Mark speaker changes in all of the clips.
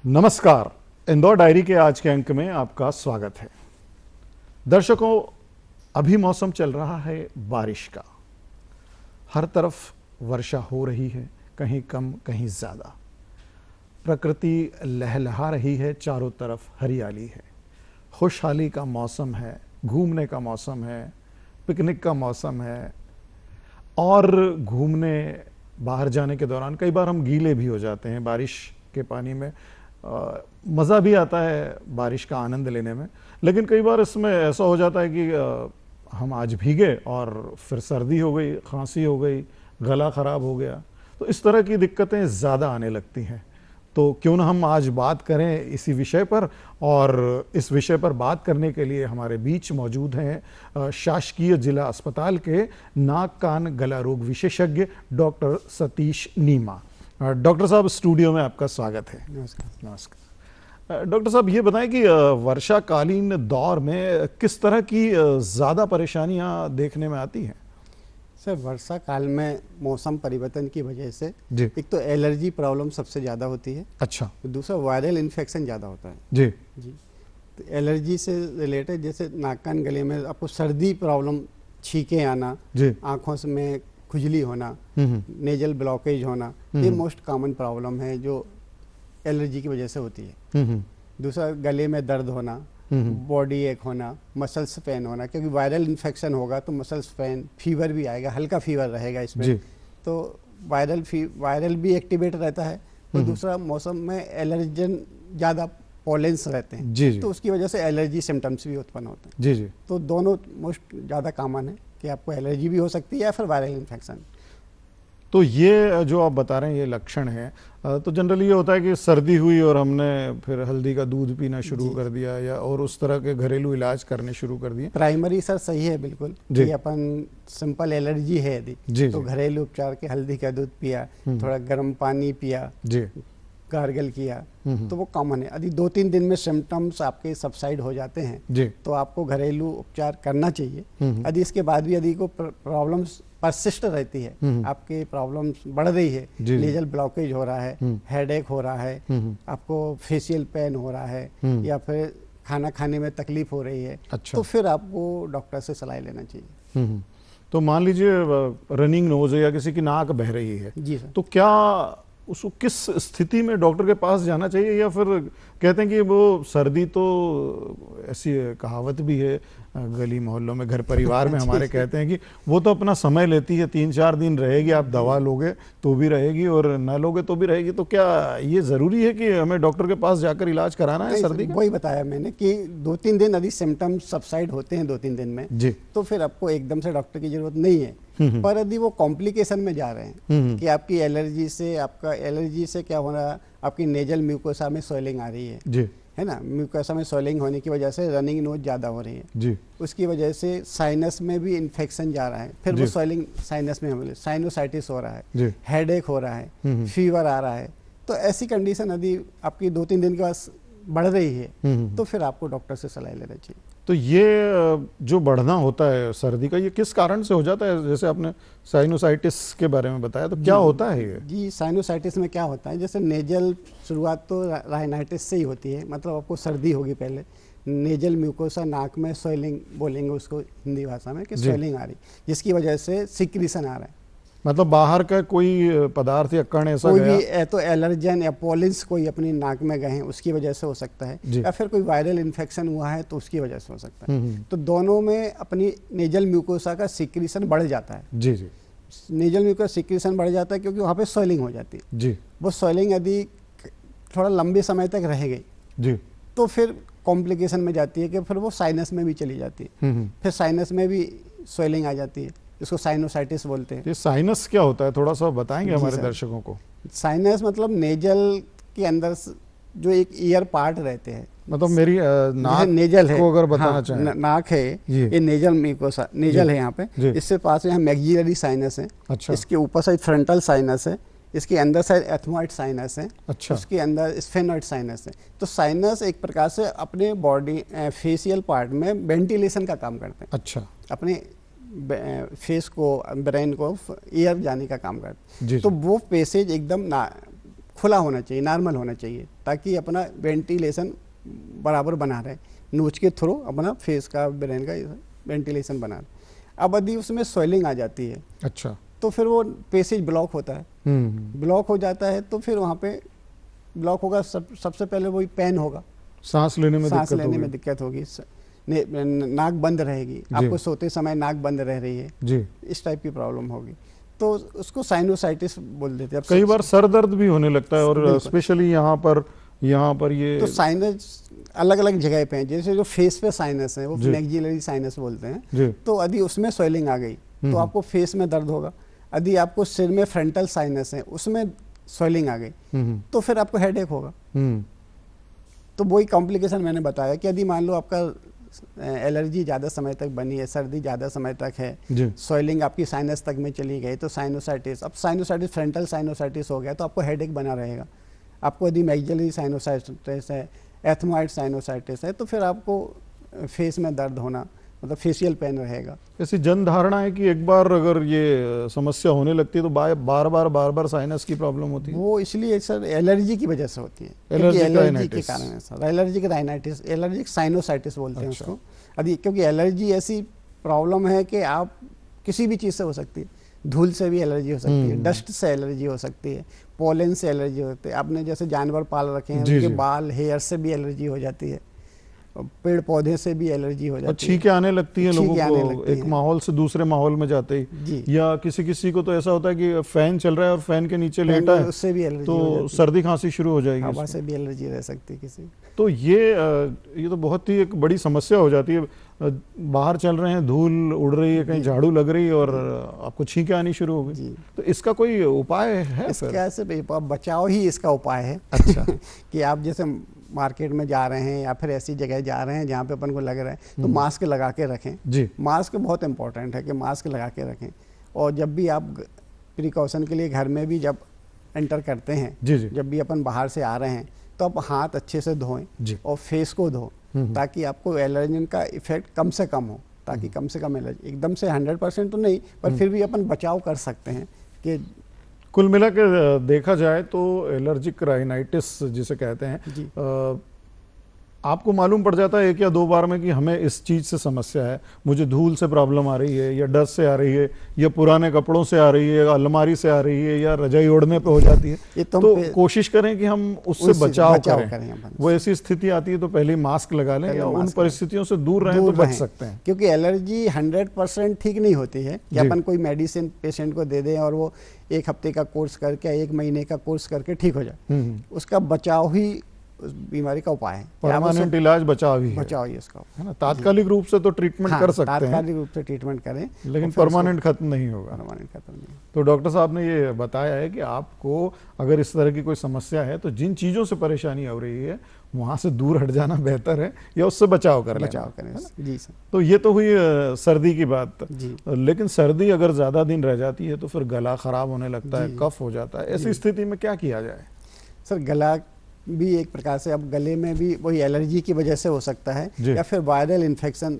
Speaker 1: नमस्कार। इंदौर डायरी के आज के अंक में आपका स्वागत है। दर्शकों, अभी मौसम चल रहा है बारिश का। हर तरफ वर्षा हो रही है, कहीं कम कहीं ज़्यादा। प्रकृति लहलहा रही है, चारों तरफ हरियाली है, खुशहाली का मौसम है, घूमने का मौसम है, पिकनिक का मौसम है। और घूमने बाहर जाने के दौरान कई बार हम गीले भी हो जाते हैं बारिश के पानी में। मज़ा भी आता है बारिश का आनंद लेने में, लेकिन कई बार इसमें ऐसा हो जाता है कि हम आज भीगे और फिर सर्दी हो गई, खांसी हो गई, गला ख़राब हो गया, तो इस तरह की दिक्कतें ज़्यादा आने लगती हैं। तो क्यों ना हम आज बात करें इसी विषय पर। और इस विषय पर बात करने के लिए हमारे बीच मौजूद हैं शासकीय जिला अस्पताल के नाक कान गला रोग विशेषज्ञ डॉक्टर सतीश नीमा। डॉक्टर साहब, स्टूडियो में आपका स्वागत है।
Speaker 2: नमस्कार।
Speaker 1: नमस्कार। डॉक्टर साहब, ये बताएं कि वर्षाकालीन दौर में किस तरह की ज़्यादा परेशानियां देखने में आती हैं?
Speaker 2: सर, वर्षा काल में मौसम परिवर्तन की वजह से
Speaker 1: जी।
Speaker 2: एक तो एलर्जी प्रॉब्लम सबसे ज़्यादा होती है।
Speaker 1: अच्छा।
Speaker 2: दूसरा वायरल इन्फेक्शन ज़्यादा होता है।
Speaker 1: जी
Speaker 2: जी। तो एलर्जी से रिलेटेड जैसे नाक कान गले में आपको सर्दी प्रॉब्लम, छींके आना,
Speaker 1: जी।
Speaker 2: आँखों में खुजली होना, नेजल ब्लॉकेज होना, ये मोस्ट कॉमन प्रॉब्लम है जो एलर्जी की वजह से होती है। दूसरा गले में दर्द होना, बॉडी एक होना, मसल्स पेन होना, क्योंकि वायरल इन्फेक्शन होगा तो मसल्स पेन, फीवर भी आएगा, हल्का फीवर रहेगा इसमें। तो वायरल भी एक्टिवेट रहता है। और दूसरा मौसम में एलर्जन ज़्यादा पॉलेंस रहते हैं।
Speaker 1: जी।
Speaker 2: तो उसकी वजह से एलर्जी सिम्टम्स भी उत्पन्न होते हैं।
Speaker 1: जी।
Speaker 2: तो दोनों मोस्ट ज़्यादा कॉमन है कि आपको एलर्जी भी हो सकती है या फिर वायरल इन्फेक्शन।
Speaker 1: तो ये जो आप बता रहे हैं ये लक्षण है, तो जनरली ये होता है कि सर्दी हुई और हमने फिर हल्दी का दूध पीना शुरू कर दिया या और उस तरह के घरेलू इलाज करने शुरू कर दिए।
Speaker 2: प्राइमरी सर सही है बिल्कुल कि अपन सिंपल एलर्जी है यदि तो घरेलू उपचार के हल्दी का दूध पिया, थोड़ा गर्म पानी पिया, गार्गल किया, तो वो कॉमन है। यदि 2-3 दिन में सिम्टम्स आपके सबसाइड हो जाते हैं तो आपको घरेलू उपचार करना चाहिए। यदि इसके बाद भी यदि को प्रॉब्लम्स परसिस्ट रहती है, आपके प्रॉब्लम्स बढ़ रही है, नेजल ब्लॉकेज हो रहा है, हेडेक हो रहा है, आपको फेशियल पेन हो रहा है, या फिर खाना खाने में तकलीफ हो रही है, तो फिर आपको डॉक्टर से सलाह लेना चाहिए।
Speaker 1: तो मान लीजिए रनिंग नोज है या किसी की नाक बह रही है,
Speaker 2: जी सर,
Speaker 1: तो क्या उसको किस स्थिति में डॉक्टर के पास जाना चाहिए? या फिर कहते हैं कि वो सर्दी तो ऐसी कहावत भी है गली मोहल्लों में, घर परिवार में हमारे कहते हैं कि वो तो अपना समय लेती है, 3-4 दिन रहेगी, आप दवा लोगे तो भी रहेगी और ना लोगे तो भी रहेगी। तो क्या ये ज़रूरी है कि हमें डॉक्टर के पास जाकर इलाज कराना है सर्दी का?
Speaker 2: वही बताया मैंने कि 2-3 दिन यदि सिम्टम्स सबसाइड होते हैं 2-3 दिन में
Speaker 1: जी,
Speaker 2: तो फिर आपको एकदम से डॉक्टर की जरूरत नहीं है। पर यदि वो कॉम्प्लिकेशन में जा रहे हैं कि आपकी एलर्जी से क्या हो रहा है, आपकी नेजल म्यूकोसा में स्वेलिंग आ रही है
Speaker 1: जी,
Speaker 2: है ना, म्यूकोसा में स्वेलिंग होने की वजह से रनिंग नोज ज़्यादा हो रही है
Speaker 1: जी,
Speaker 2: उसकी वजह से साइनस में भी इन्फेक्शन जा रहा है, फिर वो स्वेलिंग साइनस में साइनोसाइटिस हो रहा है, हेडेक हो रहा है, फीवर आ रहा है। तो ऐसी कंडीशन यदि आपकी 2-3 दिन के बाद बढ़ रही है तो फिर आपको डॉक्टर से सलाह लेना चाहिए।
Speaker 1: तो ये जो बढ़ना होता है सर्दी का, ये किस कारण से हो जाता है? जैसे आपने साइनोसाइटिस के बारे में बताया, तो क्या होता है ये?
Speaker 2: जी, साइनोसाइटिस में क्या होता है, जैसे नेजल शुरुआत तो राइनाइटिस से ही होती है, मतलब आपको सर्दी होगी पहले, नेजल म्यूकोसा नाक में स्वेलिंग बोलेंगे उसको हिंदी भाषा में कि स्वेलिंग आ रही, जिसकी वजह से सिक्रीशन आ रहा है।
Speaker 1: मतलब बाहर का कोई पदार्थ या कण ऐसा
Speaker 2: कोई
Speaker 1: गया?
Speaker 2: भी तो एलर्जन या पॉलिन्स कोई अपनी नाक में गए हैं उसकी वजह से हो सकता है, या फिर कोई वायरल इन्फेक्शन हुआ है तो उसकी वजह से हो सकता है। तो दोनों में अपनी नेजल म्यूकोसा का सिक्रीशन बढ़ जाता है।
Speaker 1: जी जी,
Speaker 2: नेजल म्यूकोसा सिक्रीशन बढ़ जाता है क्योंकि वहाँ पे स्वेलिंग हो जाती है।
Speaker 1: जी,
Speaker 2: वो स्वेलिंग यदि थोड़ा लंबे समय तक रह गई
Speaker 1: जी,
Speaker 2: तो फिर कॉम्प्लिकेशन में जाती है कि फिर वो साइनस में भी चली जाती है, फिर साइनस में भी स्वेलिंग आ जाती है, इसको साइनोसाइटिस बोलते हैं।
Speaker 1: ये साइनस क्या होता है, थोड़ा सा बताएंगे हमारे दर्शकों को?
Speaker 2: साइनस मतलब नेजल के अंदर जो एक ईयर पार्ट रहते हैं,
Speaker 1: मतलब मेरी नाक
Speaker 2: नेजल है
Speaker 1: को अगर बताना चाहें,
Speaker 2: नाक है ये नेजल म्यूकोसा, नेजल है यहाँ पे, इससे पास यहाँ मैक्सिलरी साइनस है।
Speaker 1: अच्छा।
Speaker 2: इसके ऊपर साइड फ्रंटल साइनस है, इसके अंदर साइड एथमॉइड साइनस है।
Speaker 1: अच्छा।
Speaker 2: उसके अंदर स्फेनॉइड साइनस है। तो साइनस एक प्रकार से अपने बॉडी फेशियल पार्ट में वेंटिलेशन का काम करते हैं।
Speaker 1: अच्छा।
Speaker 2: अपने फेस को, ब्रेन को एयर जाने का काम करते हैं। तो वो पैसेज एकदम खुला होना चाहिए, नॉर्मल होना चाहिए, ताकि अपना वेंटिलेशन बराबर बना रहे, नोच के थ्रू अपना फेस का, ब्रेन का वेंटिलेशन बना रहे। अब यदि उसमें स्वेलिंग आ जाती है,
Speaker 1: अच्छा,
Speaker 2: तो फिर वो पैसेज ब्लॉक होता है, ब्लॉक हो जाता है, तो फिर वहाँ पे ब्लॉक होगा, सबसे पहले वही पेन होगा,
Speaker 1: सांस लेने में
Speaker 2: दिक्कत होगी, नाक बंद रहेगी, आपको सोते समय नाक बंद रह रही है
Speaker 1: जी,
Speaker 2: इस टाइप की प्रॉब्लम होगी, तो उसको साइनोसाइटिस बोल देते हैं।
Speaker 1: कई बार सर दर्द भी होने लगता है, और स्पेशली यहाँ पर ये
Speaker 2: तो साइनस अलग अलग जगह पे हैं, जैसे जो फेस पे साइनस है वो मैक्सिलरी साइनस बोलते हैं, तो यदि उसमें स्वेलिंग आ गई तो आपको फेस में दर्द होगा। यदि आपको सिर में फ्रंटल साइनस है, उसमें स्वेलिंग आ गई तो फिर आपको हेडेक होगा। तो वही कॉम्प्लिकेशन मैंने बताया कि यदि मान लो आपका एलर्जी ज़्यादा समय तक बनी है, सर्दी ज़्यादा समय तक है, स्वेलिंग आपकी साइनस तक में चली गई, तो साइनोसाइटिस, अब साइनोसाइटिस फ्रंटल साइनोसाइटिस हो गया तो आपको हेडेक बना रहेगा। आपको यदि मैक्सिलरी साइनोसाइटिस है, एथमॉइड साइनोसाइटिस है, तो फिर आपको फेस में दर्द होना, मतलब फेशियल पेन रहेगा।
Speaker 1: ऐसी जन धारणा है कि एक बार अगर ये समस्या होने लगती है तो बार बार साइनस की प्रॉब्लम होती है।
Speaker 2: वो इसलिए सर एलर्जी की वजह से होती है,
Speaker 1: एलर्जी
Speaker 2: के कारण है sir, allergic rhinitis, allergic sinusitis बोलते हैं उसको। यदि क्योंकि एलर्जी ऐसी प्रॉब्लम है कि आप किसी भी चीज़ से हो सकती है, धूल से भी एलर्जी हो सकती है, डस्ट से एलर्जी हो सकती है, पोलन से एलर्जी होती है, आपने जैसे जानवर पाल रखे हैं उनके बाल, हेयर से भी एलर्जी हो जाती है, पेड़ पौधे से भी एलर्जी हो जाती है,
Speaker 1: छींकें आने लगती हैं लोगों को एक माहौल से दूसरे माहौल में जाते ही, या किसी को तो ऐसा होता है कि फैन चल रहा है और फैन के नीचे लेटा है,
Speaker 2: उससे भी एलर्जी
Speaker 1: तो सर्दी खांसी शुरू हो जाएगी,
Speaker 2: हवा से भी एलर्जी रह सकती है किसी।
Speaker 1: तो ये तो बहुत ही एक बड़ी समस्या हो जाती है। बाहर चल रहे हैं, धूल उड़ रही है, कहीं झाड़ू लग रही है और आपको छींकें आनी शुरू हो गई, तो इसका कोई उपाय है?
Speaker 2: इसका सिर्फ बचाव ही इसका उपाय है।
Speaker 1: अच्छा
Speaker 2: कि आप जैसे मार्केट में जा रहे हैं या फिर ऐसी जगह जा रहे हैं जहाँ पे अपन को लग रहा है, तो मास्क लगा के रखें जी। मास्क बहुत इंपॉर्टेंट है कि मास्क लगा के रखें, और जब भी आप प्रिकॉशन के लिए घर में भी जब एंटर करते हैं
Speaker 1: जी जी।
Speaker 2: जब भी अपन बाहर से आ रहे हैं तो आप हाथ अच्छे से धोएं और फेस को धो, ताकि आपको एलर्जन का इफेक्ट कम से कम हो, ताकि कम से कम एलर्जी, एकदम से 100% तो नहीं, पर फिर भी अपन बचाव कर सकते हैं। कि
Speaker 1: कुल मिला के देखा जाए तो एलर्जिक राइनाइटिस जिसे कहते हैं, आपको मालूम पड़ जाता है 1 या 2 बार में कि हमें इस चीज़ से समस्या है, मुझे धूल से प्रॉब्लम आ रही है, या डस्ट से आ रही है, या पुराने कपड़ों से आ रही है, अलमारी से आ रही है, या रजाई ओढ़ने पे हो जाती है, तो कोशिश करें कि हम उससे बचाव करें। वो ऐसी स्थिति आती है तो पहले मास्क लगा लें, या उन परिस्थितियों से दूर रहें तो बच सकते हैं।
Speaker 2: क्योंकि एलर्जी 100% ठीक नहीं होती है कि अपन कोई मेडिसिन पेशेंट को दे दें और वो 1 हफ्ते का कोर्स करके, 1 महीने का कोर्स करके ठीक हो जाए। उसका बचाव ही उस बीमारी का उपाय है।
Speaker 1: परमानेंट इलाज बचाव ही
Speaker 2: इसका
Speaker 1: है ना। तात्कालिक रूप से तो ट्रीटमेंट कर सकते हैं,
Speaker 2: तात्कालिक रूप से ट्रीटमेंट करें,
Speaker 1: लेकिन परमानेंट खत्म नहीं होगा।
Speaker 2: परमानेंट खत्म नहीं।
Speaker 1: तो डॉक्टर साहब ने ये बताया है कि आपको अगर इस तरह की कोई समस्या है तो जिन चीज़ों से परेशानी हो रही है वहाँ से दूर हट जाना बेहतर है, या उससे बचाव करें
Speaker 2: जी सर।
Speaker 1: तो ये तो हुई सर्दी की बात, लेकिन सर्दी अगर ज़्यादा दिन रह जाती है तो फिर गला खराब होने लगता है, कफ हो जाता है, ऐसी स्थिति में क्या किया जाए?
Speaker 2: सर गला भी एक प्रकार से, अब गले में भी वही एलर्जी की वजह से हो सकता है, या फिर वायरल इन्फेक्शन,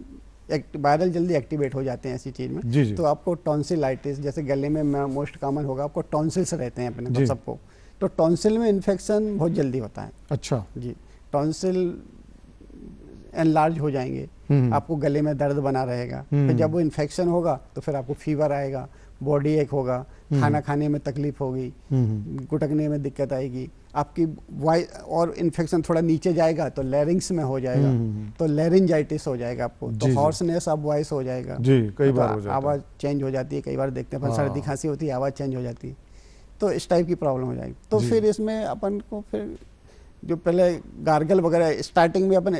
Speaker 2: वायरल जल्दी एक्टिवेट हो जाते हैं ऐसी चीज़ में
Speaker 1: जी।
Speaker 2: तो आपको टॉन्सिलाइटिस, जैसे गले में मोस्ट कॉमन होगा, आपको टॉन्सिल्स रहते हैं अपने को सबको, तो टॉन्सिल में इन्फेक्शन बहुत जल्दी होता है।
Speaker 1: अच्छा
Speaker 2: जी, टॉन्सिल एनलार्ज हो जाएंगे, आपको गले में दर्द बना रहेगा, फिर जब वो इन्फेक्शन होगा तो फिर आपको फीवर आएगा, बॉडी एक होगा, खाना खाने में तकलीफ होगी, गुटकने में दिक्कत आएगी, आपकी वॉइस, और इन्फेक्शन थोड़ा नीचे जाएगा तो लैरिंग्स में हो जाएगा, तो लैरिंजाइटिस हो जाएगा आपको, तो हॉर्सनेस ऑफ वॉइस हो जाएगा
Speaker 1: जी, कई बार हो जाता है,
Speaker 2: आवाज़ चेंज हो जाती है, कई बार देखते हैं सर्दी खांसी होती है आवाज़ चेंज हो जाती है, तो इस टाइप की प्रॉब्लम हो जाएगी। तो फिर इसमें अपन को फिर जो पहले गार्गल वगैरह स्टार्टिंग में अपन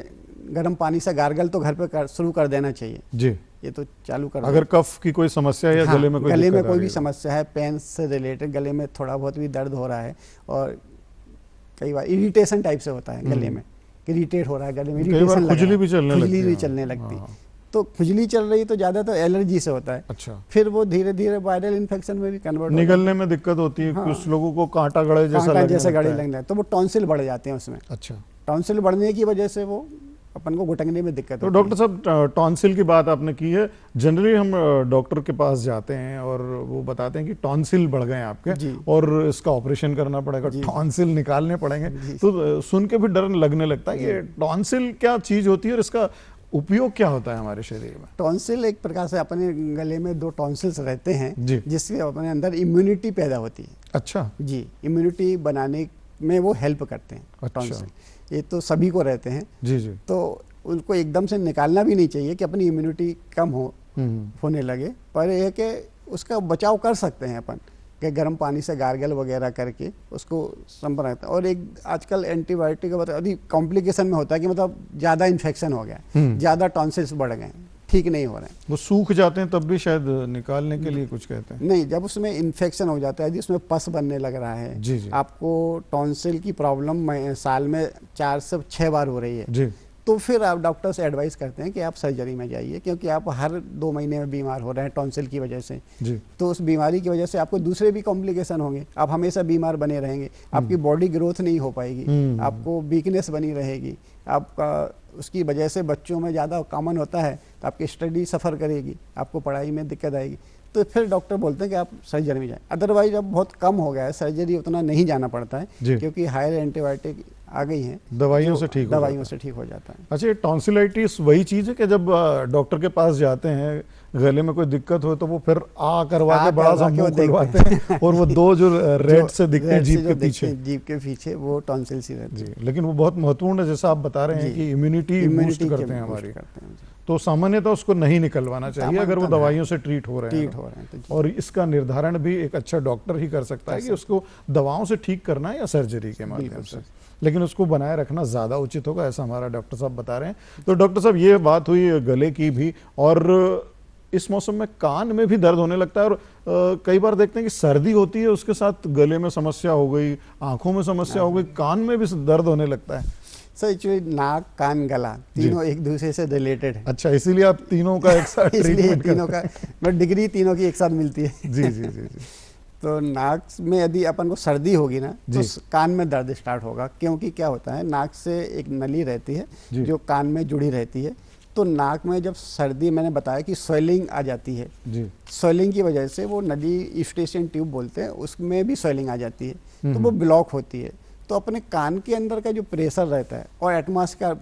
Speaker 2: गर्म पानी से गार्गल तो घर पे शुरू कर देना चाहिए जी, ये तो चालू कर,
Speaker 1: अगर कफ की कोई समस्या है या गले में
Speaker 2: कोई भी समस्या है, पेन से रिलेटेड, गले में थोड़ा बहुत भी दर्द हो रहा है, और कई बार इरिटेशन टाइप से होता है गले में, इरिटेट हो रहा है गले में,
Speaker 1: खुजली भी
Speaker 2: चलने लगती, तो खुजली चल रही तो ज्यादा तो एलर्जी से होता है।
Speaker 1: अच्छा,
Speaker 2: फिर वो धीरे धीरे वायरल इन्फेक्शन में भी कन्वर्ट,
Speaker 1: निगलने में दिक्कत होती है, कुछ लोगों को कांटा गड़े जैसा
Speaker 2: गड़े लगने, तो वो टॉन्सिल बढ़ जाते हैं उसमें।
Speaker 1: अच्छा,
Speaker 2: टॉन्सिल बढ़ने की वजह से वो अपन को घुटने में दिक्कत
Speaker 1: तो
Speaker 2: होती
Speaker 1: डॉक्टर साहब, टॉन्सिल की बात आपने की है। जनरली हम डॉक्टर के पास जाते हैं और वो बताते हैं कि टॉन्सिल बढ़ गए हैं आपके और इसका ऑपरेशन करना पड़ेगा, टॉन्सिल निकालने पड़ेंगे। तो सुन के भी डर लगने लगता है कि टॉन्सिल क्या चीज होती है और इसका उपयोग क्या होता है हमारे शरीर में।
Speaker 2: टॉन्सिल एक प्रकार से अपने गले में 2 टॉन्सिल्स रहते हैं जिससे अपने अंदर इम्यूनिटी पैदा होती है।
Speaker 1: अच्छा
Speaker 2: जी, इम्यूनिटी बनाने में वो हेल्प करते हैं।
Speaker 1: अच्छा।
Speaker 2: टॉन्सिल ये तो सभी को रहते हैं।
Speaker 1: जी जी।
Speaker 2: तो उनको एकदम से निकालना भी नहीं चाहिए कि अपनी इम्यूनिटी कम होने लगे, पर यह कि उसका बचाव कर सकते हैं अपन कि गर्म पानी से गार्गल वगैरह करके उसको संपर्क रखते हैं। और एक आजकल एंटीबायोटिक का मतलब अधिक कॉम्प्लिकेशन में होता है कि मतलब ज़्यादा इन्फेक्शन हो गया, ज़्यादा टॉन्सिल्स बढ़ गए, ठीक नहीं हो रहे हैं,
Speaker 1: वो सूख जाते हैं, तब भी शायद निकालने के लिए कुछ कहते हैं।
Speaker 2: नहीं, जब उसमें इन्फेक्शन हो जाता है, यदि उसमें पस बनने लग रहा है,
Speaker 1: जी जी।
Speaker 2: आपको टॉन्सिल की प्रॉब्लम साल में 4 से 6 बार हो रही है
Speaker 1: जी,
Speaker 2: तो फिर आप डॉक्टर से एडवाइस करते हैं कि आप सर्जरी में जाइए, क्योंकि आप हर 2 महीने में बीमार हो रहे हैं टॉन्सिल की वजह से।
Speaker 1: जी।
Speaker 2: तो उस बीमारी की वजह से आपको दूसरे भी कॉम्प्लिकेशन होंगे, आप हमेशा बीमार बने रहेंगे, आपकी बॉडी ग्रोथ नहीं हो पाएगी, आपको वीकनेस बनी रहेगी, आपका उसकी वजह से बच्चों में ज़्यादा कॉमन होता है तो आपकी स्टडी सफ़र करेगी, आपको पढ़ाई में दिक्कत आएगी। तो फिर डॉक्टर बोलते हैं कि आप सर्जरी में जाएं। अदरवाइज अब बहुत कम हो गया है, सर्जरी उतना नहीं जाना पड़ता है क्योंकि हायर एंटीबायोटिक आ गई हैं,
Speaker 1: दवाइयों से ठीक
Speaker 2: हो जाता है।
Speaker 1: अच्छा, ये टॉन्सिलाइटिस वही चीज़ है कि जब डॉक्टर के पास जाते हैं, गले में कोई दिक्कत हो तो वो फिर करवा के बड़ा सा मुंह खुलवाते हैं और वो 2 जो रेड से दिखते हैं जीभ
Speaker 2: के पीछे वो टॉन्सिल्स ही रहते हैं।
Speaker 1: लेकिन वो बहुत महत्वपूर्ण है, जैसा आप बता रहे हैं कि इम्यूनिटी बूस्ट करते हैं हमारी। तो सामान्यतः उसको नहीं निकलवाना चाहिए अगर वो दवाइयों से ट्रीट हो रहे हैं। और इसका निर्धारण भी एक अच्छा डॉक्टर ही कर सकता है कि उसको दवाओं से ठीक करना है या सर्जरी के माध्यम से, लेकिन उसको बनाए रखना ज़्यादा उचित होगा, ऐसा हमारा डॉक्टर साहब बता रहे हैं। तो डॉक्टर साहब, ये बात हुई गले की भी, और इस मौसम में कान में भी दर्द होने लगता है और कई बार देखते हैं कि सर्दी होती है, उसके साथ गले में समस्या हो गई, आंखों में समस्या हो गई, कान में भी दर्द होने लगता है।
Speaker 2: सर एक्चुअली नाक, कान, गला तीनों एक दूसरे से रिलेटेड है।
Speaker 1: अच्छा, इसीलिए आप तीनों का एक साथ ट्रीटमेंट
Speaker 2: तीनों का डिग्री तीनों की एक साथ मिलती है।
Speaker 1: जी जी जी जी।
Speaker 2: तो नाक में यदि अपन को सर्दी होगी ना तो कान में दर्द स्टार्ट होगा, क्योंकि क्या होता है, नाक से एक नली रहती है जो कान में जुड़ी रहती है। तो नाक में जब सर्दी, मैंने बताया कि स्वेलिंग आ जाती है, स्वेलिंग की वजह से वो नली यूस्टेशियन ट्यूब बोलते हैं, उसमें भी स्वेलिंग आ जाती है, तो वो ब्लॉक होती है। तो अपने कान के अंदर का जो प्रेशर रहता है और एटमॉस का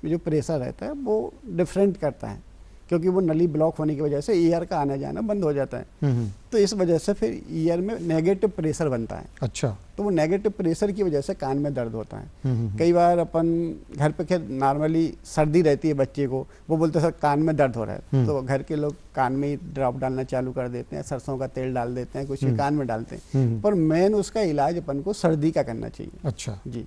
Speaker 2: जो प्रेशर रहता है वो डिफरेंट करता है, क्योंकि वो नली ब्लॉक होने की वजह से ईयर का आना जाना बंद हो जाता है। तो इस वजह से फिर ईयर में नेगेटिव प्रेशर बनता है।
Speaker 1: अच्छा। तो
Speaker 2: वो नेगेटिव प्रेशर की वजह से कान में दर्द होता है। कई बार अपन घर पे खैर नॉर्मली सर्दी रहती है, बच्चे को वो बोलते हैं सर कान में दर्द हो रहा है, तो घर के लोग कान में ही ड्रॉप डालना चालू कर देते हैं, सरसों का तेल डाल देते हैं, कुछ भी कान में डालते हैं। पर मेन उसका इलाज अपन को सर्दी का करना चाहिए।
Speaker 1: अच्छा
Speaker 2: जी,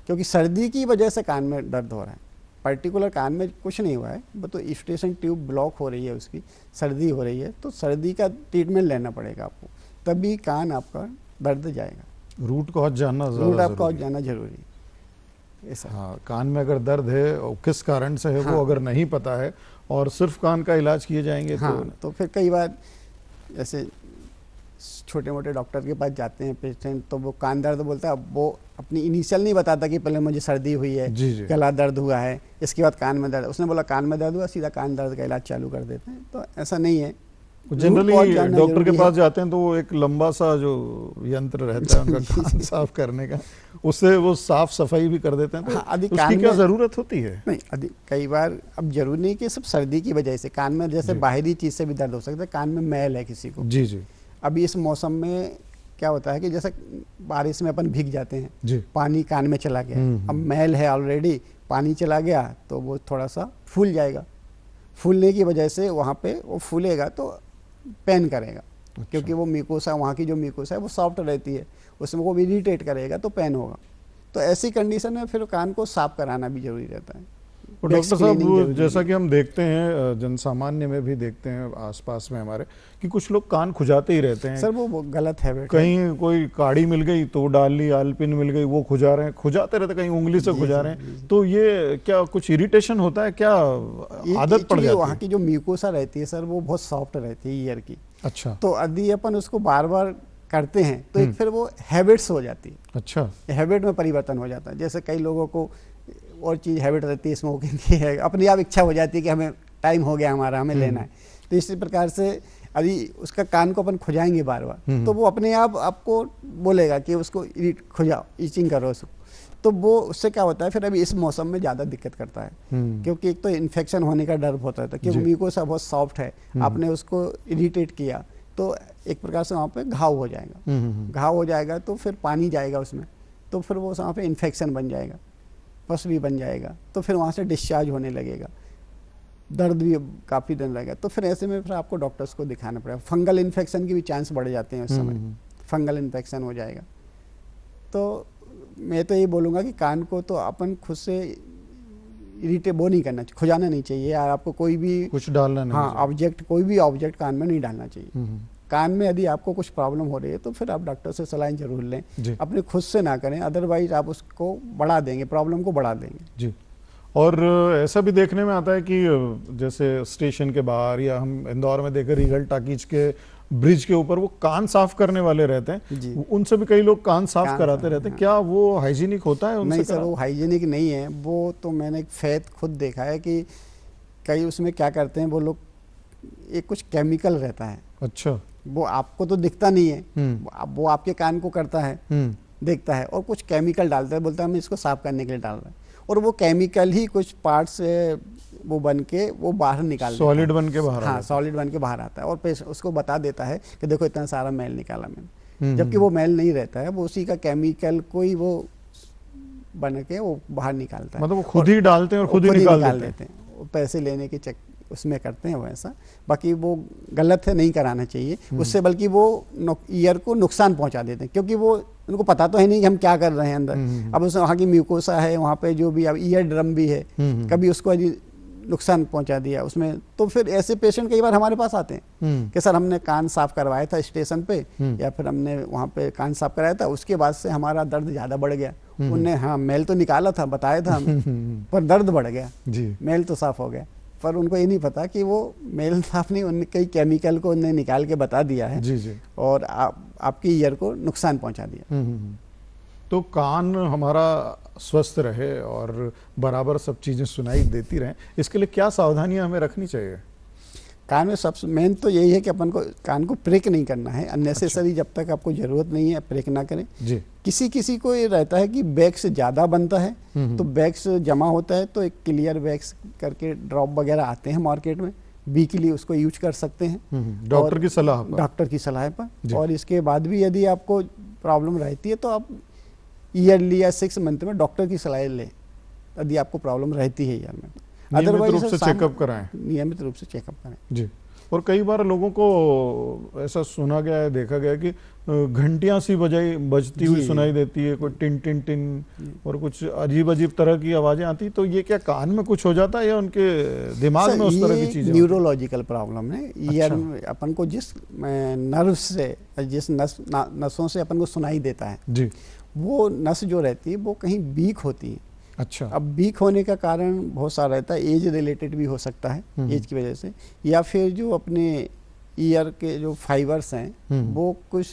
Speaker 2: क्योंकि सर्दी की वजह से कान में दर्द हो रहा है, पर्टिकुलर कान में कुछ नहीं हुआ है, वो तो यूस्टेशियन ट्यूब ब्लॉक हो रही है, उसकी सर्दी हो रही है, तो सर्दी का ट्रीटमेंट लेना पड़ेगा आपको, तभी कान आपका दर्द जाएगा।
Speaker 1: रूट कॉज जानना
Speaker 2: जरूरी है ऐसा।
Speaker 1: हाँ, कान में अगर दर्द है और किस कारण से है वो अगर नहीं पता है और सिर्फ कान का इलाज किए जाएंगे
Speaker 2: तो फिर कई बार जैसे छोटे मोटे डॉक्टर के पास जाते हैं पेशेंट, तो वो कान दर्द बोलता है, अब वो अपनी इनिशियल नहीं बताता कि पहले मुझे सर्दी हुई है, गला दर्द हुआ है, इसके बाद कान में दर्द, उसने बोला कान में दर्द हुआ, सीधा कान दर्द का इलाज चालू कर देते हैं। तो ऐसा नहीं है।
Speaker 1: जनरली डॉक्टर के पास जाते हैं तो वो एक लंबा सा जो यंत्र रहता है उनका कान साफ करने का, उससे वो साफ सफाई भी कर देते हैं। तो उसकी क्या जरूरत होती है?
Speaker 2: नहीं, कई बार अब जरूरी नहीं कि सब सर्दी की वजह से कान में, जैसे बाहरी चीज से भी दर्द हो सकता है, कान में मैल है किसी को।
Speaker 1: जी जी।
Speaker 2: अभी इस मौसम में क्या होता है कि जैसे बारिश में अपन भीग जाते हैं, पानी कान में चला गया, अब मैल है ऑलरेडी, पानी चला गया तो वो थोड़ा सा फूल जाएगा, फूलने की वजह से वहाँ पे वो फूलेगा तो पेन करेगा। अच्छा। क्योंकि वो म्यूकोसा, वहाँ की जो म्यूकोसा है वो सॉफ्ट रहती है, उसमें वो इरिटेट करेगा तो पेन होगा। तो ऐसी कंडीशन में फिर कान को साफ कराना भी जरूरी रहता है।
Speaker 1: और डॉक्टर साहब, जैसा कि हम देखते हैं जनसामान्य में भी देखते हैं आसपास में हमारे कि कुछ लोग कान खुजाते ही रहते हैं।
Speaker 2: सर वो गलत है।
Speaker 1: कहीं कोई काड़ी मिल गई तो डाल ली, आलपिन मिल गई वो खुजा रहे हैं, खुजाते रहते, कहीं उंगली से खुजा रहे हैं। तो ये क्या कुछ इरिटेशन होता है, क्या आदत पड़ जाती है?
Speaker 2: वहाँ की जो म्यूकोसा रहती है सर वो बहुत सॉफ्ट रहती है ईयर की।
Speaker 1: अच्छा।
Speaker 2: तो यदि अपन उसको बार बार करते हैं तो एक फिर वो हैबिट्स हो जाती है।
Speaker 1: अच्छा।
Speaker 2: हैबिट में परिवर्तन हो जाता है। जैसे कई लोगों को और चीज़ हैबिट रहती है स्मोकिंग की है, अपनी आप इच्छा हो जाती है कि हमें टाइम हो गया हमारा, हमें लेना है। तो इसी प्रकार से अभी उसका कान को अपन खुजाएंगे बार बार, तो वो अपने आप आपको बोलेगा कि उसको खुजाओ, ईचिंग करो उसको। तो वो उससे क्या होता है फिर अभी इस मौसम में ज़्यादा दिक्कत करता है, क्योंकि एक तो इन्फेक्शन होने का डर होता है, क्योंकि म्यूकोसा बहुत सॉफ्ट है, आपने उसको इरिटेट किया तो एक प्रकार से वहाँ पे घाव हो जाएगा। घाव हो जाएगा तो फिर पानी जाएगा उसमें, तो फिर वो वहाँ पे इन्फेक्शन बन जाएगा, पस भी बन जाएगा, तो फिर वहाँ से डिस्चार्ज होने लगेगा, दर्द भी काफ़ी दिन लगेगा। तो फिर ऐसे में फिर आपको डॉक्टर्स को दिखाना पड़ेगा। फंगल इन्फेक्शन के भी चांस बढ़ जाते हैं उस समय, फंगल इन्फेक्शन हो जाएगा। तो मैं तो ये बोलूँगा कि कान को तो अपन खुद से इरिटेट वो नहीं करना चाहिए, खुजाना नहीं चाहिए यार, आपको कोई भी
Speaker 1: कुछ डालना नहीं,
Speaker 2: हाँ ऑब्जेक्ट, कोई भी ऑब्जेक्ट कान में नहीं डालना चाहिए। कान में यदि आपको कुछ प्रॉब्लम हो रही है तो फिर आप डॉक्टर से सलाह जरूर लें, अपने खुद से ना करें, अदरवाइज आप उसको बढ़ा देंगे, प्रॉब्लम को बढ़ा देंगे।
Speaker 1: जी। और ऐसा भी देखने में आता है कि जैसे स्टेशन के बाहर या हम इंदौर में देखे रीगल टाकीज के ब्रिज के ऊपर वो कान साफ करने वाले रहते हैं, उनसे भी कई लोग कान साफ कराते रहते हैं। क्या वो हाइजीनिक होता है उनसे?
Speaker 2: नहीं सर, वो हाइजीनिक नहीं है। वो तो मैंने एक फैत खुद देखा है कि कई उसमें क्या करते हैं वो लोग, एक कुछ केमिकल रहता है।
Speaker 1: अच्छा।
Speaker 2: वो आपको तो दिखता नहीं है, वो आपके कान को करता है, देखता है, और कुछ केमिकल डालता है, बोलता है हम इसको साफ करने के लिए डाल रहे हैं, और वो केमिकल ही कुछ पार्ट से वो बन के वो बाहर निकाल,
Speaker 1: सॉलिड बन के बाहर,
Speaker 2: हाँ सॉलिड बन के बाहर आता है, और पेशेंट उसको बता देता है कि देखो इतना सारा मैल निकाला मैंने, जबकि वो मैल नहीं रहता है, वो उसी का केमिकल को ही वो बन के वो बाहर निकालता है।
Speaker 1: मतलब वो खुद ही डालते हैं और खुद ही निकाल देते हैं।
Speaker 2: वो पैसे लेने के चक्कर उसमें करते हैं वो ऐसा, बाकी वो गलत है, नहीं कराना चाहिए उससे, बल्कि वो ईयर को नुकसान पहुंचा देते हैं, क्योंकि वो उनको पता तो है नहीं कि हम क्या कर रहे हैं अंदर। अब उस वहाँ की म्यूकोसा है, वहाँ पे जो भी अब ईयर ड्रम भी है, कभी उसको नुकसान पहुंचा दिया उसमें, तो फिर ऐसे पेशेंट कई बार हमारे पास आते हैं कि सर हमने कान साफ करवाया था स्टेशन पे, या फिर हमने वहाँ पे कान साफ कराया था, उसके बाद से हमारा दर्द ज़्यादा बढ़ गया। उनने हाँ मेल तो निकाला था, बताया था पर दर्द बढ़ गया, मेल तो साफ हो गया, पर उनको ये नहीं पता कि वो मेल साफ नहीं, उनने कई केमिकल को उन्हें निकाल के बता दिया है, और आपकी ईयर को नुकसान पहुंचा दिया।
Speaker 1: तो कान हमारा स्वस्थ रहे और बराबर सब चीज़ें सुनाई देती रहें, इसके लिए क्या सावधानियां हमें रखनी चाहिए?
Speaker 2: कान में सबसे मेन तो यही है कि अपन को कान को प्रेक नहीं करना है अननेसेसरी। अच्छा। जब तक आपको ज़रूरत नहीं है प्रेक ना करें जी। किसी किसी को ये रहता है कि वैक्स ज़्यादा बनता है, तो वैक्स जमा होता है, तो एक क्लियर वैक्स करके ड्रॉप वगैरह आते हैं मार्केट में, वीकली उसको यूज कर सकते हैं
Speaker 1: डॉक्टर की सलाह पर,
Speaker 2: डॉक्टर की सलाह पर। और इसके बाद भी यदि आपको प्रॉब्लम रहती है तो आप ईयरली या 6 मंथ में डॉक्टर की सलाह लें, यदि आपको प्रॉब्लम रहती है ईयर में।
Speaker 1: नियमित रूप से चेकअप कराएं,
Speaker 2: नियमित रूप से चेकअप करें
Speaker 1: जी। और कई बार लोगों को ऐसा सुना गया है, देखा गया कि घंटियां सी बजती हुई सुनाई देती है, कोई टिन टिन टिन, और कुछ अजीब अजीब तरह की आवाजें आती, तो ये क्या कान में कुछ हो जाता है या उनके दिमाग में उस तरह की चीजें?
Speaker 2: न्यूरोलॉजिकल प्रॉब्लम है। ईयर में अपन को जिस नर्व से, जिस नसों से अपन को सुनाई देता है जी, वो नस जो रहती है वो कहीं वीक होती है।
Speaker 1: अच्छा।
Speaker 2: अब वीक होने का कारण बहुत सारा रहता है, एज रिलेटेड भी हो सकता है, एज की वजह से, या फिर जो अपने ईयर के जो फाइबर्स हैं वो कुछ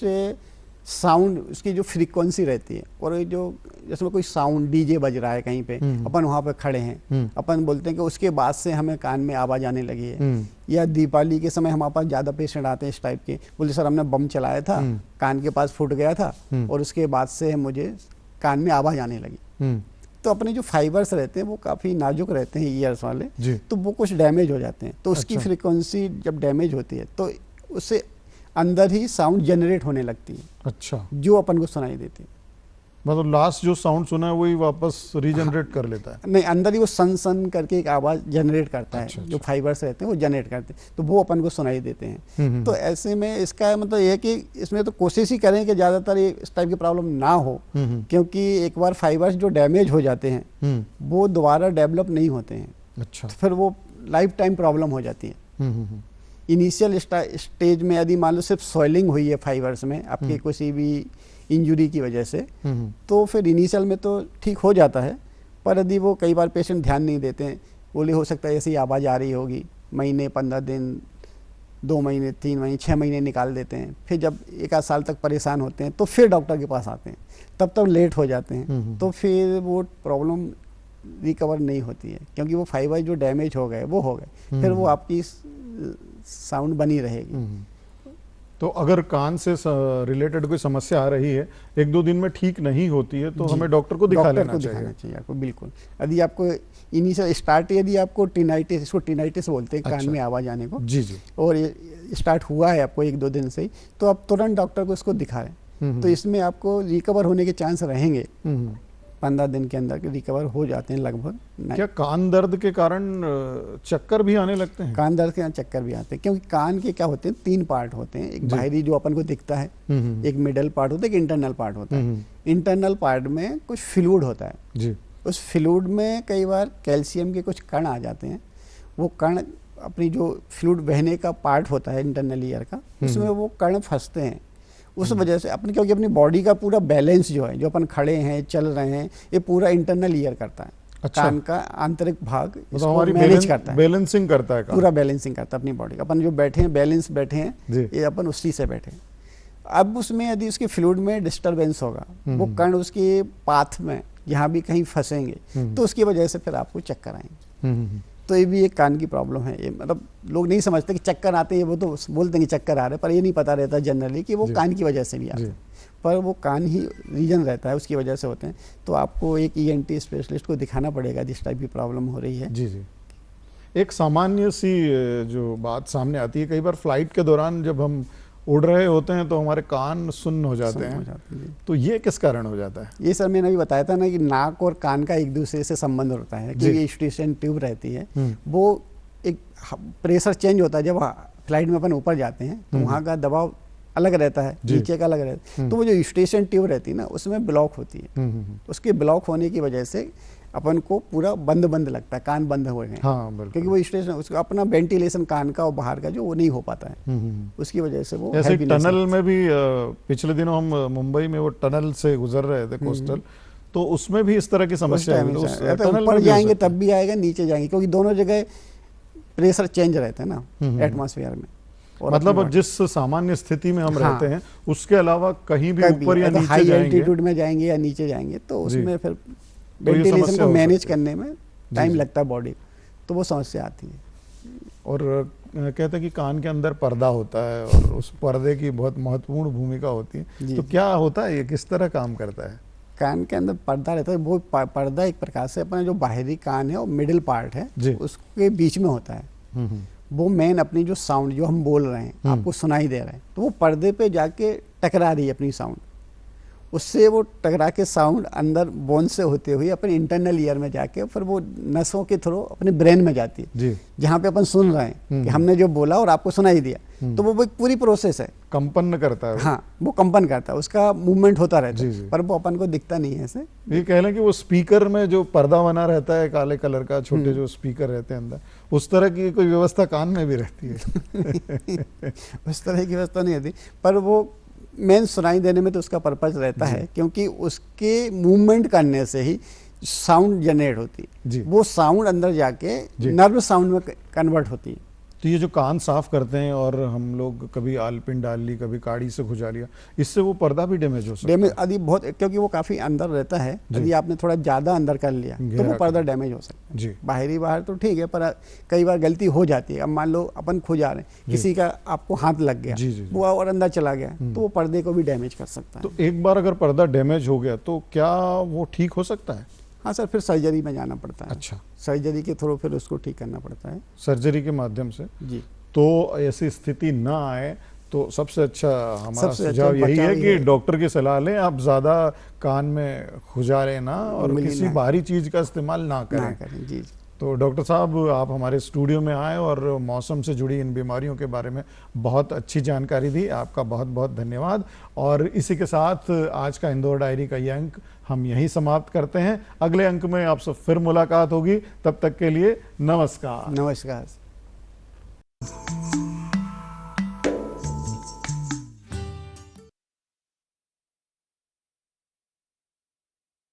Speaker 2: साउंड, उसकी जो फ्रीक्वेंसी रहती है, और जो जिसमें कोई साउंड डीजे बज रहा है कहीं पे, अपन वहाँ पे खड़े हैं, अपन बोलते हैं कि उसके बाद से हमें कान में आवाज़ आने लगी है। या दीपावली के समय हमारे पास ज़्यादा पेशेंट आते हैं इस टाइप के, बोलते सर हमने बम चलाया था, कान के पास फूट गया था, और उसके बाद से मुझे कान में आवाज़ आने लगी। तो अपने जो फाइबर्स रहते हैं वो काफ़ी नाजुक रहते हैं ईयर्स वाले, तो वो कुछ डैमेज हो जाते हैं, तो उसकी फ्रीक्वेंसी जब डैमेज होती है तो उससे अंदर ही साउंड जनरेट होने लगती है। अच्छा। जो अपन को सुनाई देती है,
Speaker 1: मतलब लास्ट जो साउंड सुना है वही वापस रीजनरेट कर लेता है?
Speaker 2: नहीं, अंदर ही वो सन सन करके एक आवाज़ जनरेट करता है। जो फाइबर्स रहते हैं वो जनरेट करते हैं, तो वो अपन को सुनाई देते हैं। तो ऐसे में इसका मतलब ये है कि इसमें तो कोशिश ही करें कि ज़्यादातर ये इस टाइप की प्रॉब्लम ना हो, क्योंकि एक बार फाइबर्स जो डैमेज हो जाते हैं वो दोबारा डेवलप नहीं होते हैं। अच्छा। तो फिर वो लाइफ टाइम प्रॉब्लम हो जाती है। इनिशियल स्टेज में यदि मान लो सिर्फ सॉइलिंग हुई है फाइबर्स में आपके किसी भी इंजुरी की वजह से, तो फिर इनिशियल में तो ठीक हो जाता है, पर यदि वो कई बार पेशेंट ध्यान नहीं देते हैं, बोले हो सकता है ऐसी आवाज़ आ रही होगी, महीने 15 दिन 2 महीने 3 महीने 6 महीने निकाल देते हैं, फिर जब 1 साल तक परेशान होते हैं तो फिर डॉक्टर के पास आते हैं, तब तक लेट हो जाते हैं, तो फिर वो प्रॉब्लम रिकवर नहीं होती है, क्योंकि वो फाइबर जो डैमेज हो गए वो हो गए, फिर वो आपकी साउंड बनी रहेगी।
Speaker 1: तो अगर कान से रिलेटेड कोई समस्या आ रही है, 1-2 दिन में ठीक नहीं होती है, तो हमें डॉक्टर को दिखाना चाहिए
Speaker 2: आपको। बिल्कुल, यदि आपको इनिशियल स्टार्ट, यदि आपको टिनाइटिस, इसको टिनाइटिस बोलते हैं, कान में आवाज़ आने को,
Speaker 1: जी जी,
Speaker 2: और ये स्टार्ट हुआ है आपको 1-2 दिन से ही, तो आप तुरंत डॉक्टर को इसको दिखाएं। तो इसमें आपको रिकवर होने के चांस रहेंगे। 15 दिन के अंदर रिकवर हो जाते हैं लगभग।
Speaker 1: क्या कान दर्द के कारण चक्कर भी आने लगते हैं?
Speaker 2: कान दर्द के कारण चक्कर भी आते हैं, क्योंकि कान के क्या होते हैं, 3 पार्ट होते हैं। एक बाहरी जो अपन को दिखता है, एक मिडल पार्ट होता है, एक इंटरनल पार्ट होता है। इंटरनल पार्ट में कुछ फ्लूइड होता है जी। उस फ्लूइड में कई बार कैल्शियम के कुछ कण आ जाते हैं। वो कण अपनी जो फ्लूइड बहने का पार्ट होता है इंटरनल ईयर का, उसमें वो कण फंसते हैं। उस वजह से अपन, क्योंकि अपनी बॉडी का पूरा बैलेंस जो है, जो अपन खड़े हैं, चल रहे हैं, ये पूरा इंटरनल ईयर करता है। अच्छा। कान का आंतरिक भाग इसको मैनेज करता है,
Speaker 1: बैलेंसिंग करता है,
Speaker 2: पूरा बैलेंसिंग करता है अपनी बॉडी का। अपन जो बैठे हैं, बैलेंस बैठे हैं, ये अपन उसी से बैठे हैं। अब उसमें यदि उसके फ्लूइड में डिस्टर्बेंस होगा, वो कण उसके पाथ में यहाँ भी कहीं फंसेंगे, तो उसकी वजह से फिर आपको चक्कर आएंगे। तो ये भी एक कान की प्रॉब्लम है। ये मतलब लोग नहीं समझते कि चक्कर आते हैं, वो तो बोलते हैं कि चक्कर आ रहे हैं, पर ये नहीं पता रहता जनरली कि वो कान की वजह से भी आते हैं। पर वो कान ही रीजन रहता है, उसकी वजह से होते हैं। तो आपको एक ENT स्पेशलिस्ट को दिखाना पड़ेगा जिस टाइप की प्रॉब्लम हो रही है।
Speaker 1: जी जी। एक सामान्य सी जो बात सामने आती है, कई बार फ्लाइट के दौरान जब हम उड़ रहे होते हैं तो हमारे कान सुन्न हो जाते हैं, तो ये किस कारण हो जाता है?
Speaker 2: ये सर मैंने अभी बताया था ना कि नाक और कान का एक दूसरे से संबंध होता है, कि ये स्टेशन ट्यूब रहती है, वो एक प्रेशर चेंज होता है। जब फ्लाइट में अपन ऊपर जाते हैं तो वहाँ का दबाव अलग रहता है, नीचे का अलग रहता है। तो वो जो स्टेशन ट्यूब रहती है ना, उसमें ब्लॉक होती है। उसके ब्लॉक होने की वजह से अपन को पूरा बंद बंद लगता है, कान बंद हो गए। हाँ, क्योंकि वो स्टेशन, उसका अपना वेंटिलेशन कान का और बाहर का जो वो नहीं हो पाता है, उसकी वजह से वो
Speaker 1: ऐसे टनल में भी पिछले दिनों हम मुंबई में वो टनल से गुजर रहे थे, कोस्टल, तो उसमें भी इस तरह की समस्या है।
Speaker 2: ऊपर जाएंगे तब भी आएगा, नीचे जाएंगे, क्योंकि दोनों जगह प्रेशर चेंज रहता है ना एटमॉस्फेयर में।
Speaker 1: मतलब जिस सामान्य स्थिति में हम रहते हैं, उसके अलावा कहीं भी ऊपर या नीचे
Speaker 2: हाई एल्टीट्यूड में जाएंगे या नीचे जाएंगे, तो उसमें फिर वेंटिलेशन को मैनेज करने में टाइम लगता है बॉडी, तो वो समस्या आती है।
Speaker 1: और कहते हैं कि कान के अंदर पर्दा होता है और उस पर्दे की बहुत महत्वपूर्ण भूमिका होती है, तो क्या होता है, ये किस तरह काम करता है?
Speaker 2: कान के अंदर पर्दा रहता है। वो पर्दा एक प्रकार से अपना जो बाहरी कान है और मिडिल पार्ट है, उसके बीच में होता है। वो मेन अपनी जो साउंड जो हम बोल रहे हैं, आपको सुनाई दे रहा है, तो वो पर्दे पे जाके टकरा रही है अपनी साउंड। उससे वो टकरा के साउंड अंदर बोन से होते हुए अपने इंटरनल ईयर में जाके फिर वो नसों के थ्रू अपने ब्रेन में जाती है, जहाँ पे अपन सुन रहे हैं कि हमने जो बोला और आपको सुनाई दिया। तो वो एक पूरी प्रोसेस है,
Speaker 1: कंपन करता है।
Speaker 2: हाँ, वो कंपन करता है, उसका मूवमेंट होता रहता है, पर वो अपन को दिखता नहीं है ऐसे।
Speaker 1: ये कह लें कि वो स्पीकर में जो पर्दा बना रहता है, काले कलर का, छोटे जो स्पीकर रहते हैं अंदर, उस तरह की कोई व्यवस्था कान में भी रहती है?
Speaker 2: उस तरह की व्यवस्था नहीं रहती, पर वो मेन सुनाई देने में तो उसका पर्पज रहता है, क्योंकि उसके मूवमेंट करने से ही साउंड जनरेट होती है। वो साउंड अंदर जाके नर्व साउंड में कन्वर्ट होती है।
Speaker 1: तो ये जो कान साफ करते हैं और हम लोग कभी आलपिन डाल ली, कभी काड़ी से खुजा लिया, इससे वो पर्दा भी डैमेज हो सकता है?
Speaker 2: डैमेज यदि बहुत, क्योंकि वो काफी अंदर रहता है, यदि आपने थोड़ा ज्यादा अंदर कर लिया तो वो पर्दा डैमेज हो सकता है। जी। बाहर तो ठीक है, पर कई बार गलती हो जाती है। अब मान लो अपन खुजा रहे, किसी का आपको हाथ लग गया, वो और अंदर चला गया, तो वो पर्दे को भी डैमेज कर सकता है।
Speaker 1: तो एक बार अगर पर्दा डैमेज हो गया तो क्या वो ठीक हो सकता है?
Speaker 2: हाँ सर, फिर सर्जरी में जाना पड़ता है।
Speaker 1: अच्छा,
Speaker 2: सर्जरी के थ्रू फिर उसको ठीक करना पड़ता है,
Speaker 1: सर्जरी के माध्यम से।
Speaker 2: जी।
Speaker 1: तो ऐसी स्थिति ना आए तो सबसे अच्छा हमारा सुझाव यही है कि डॉक्टर की सलाह लें। आप ज़्यादा कान में खुजारें ना, और किसी बाहरी चीज़ का इस्तेमाल ना करें।
Speaker 2: जी।
Speaker 1: तो डॉक्टर साहब, आप हमारे स्टूडियो में आए और मौसम से जुड़ी इन बीमारियों के बारे में बहुत अच्छी जानकारी दी, आपका बहुत बहुत धन्यवाद। और इसी के साथ आज का इंदौर डायरी का ये अंक हम यहीं समाप्त करते हैं। अगले अंक में आपसे फिर मुलाकात होगी, तब तक के लिए नमस्कार।
Speaker 2: नमस्कार।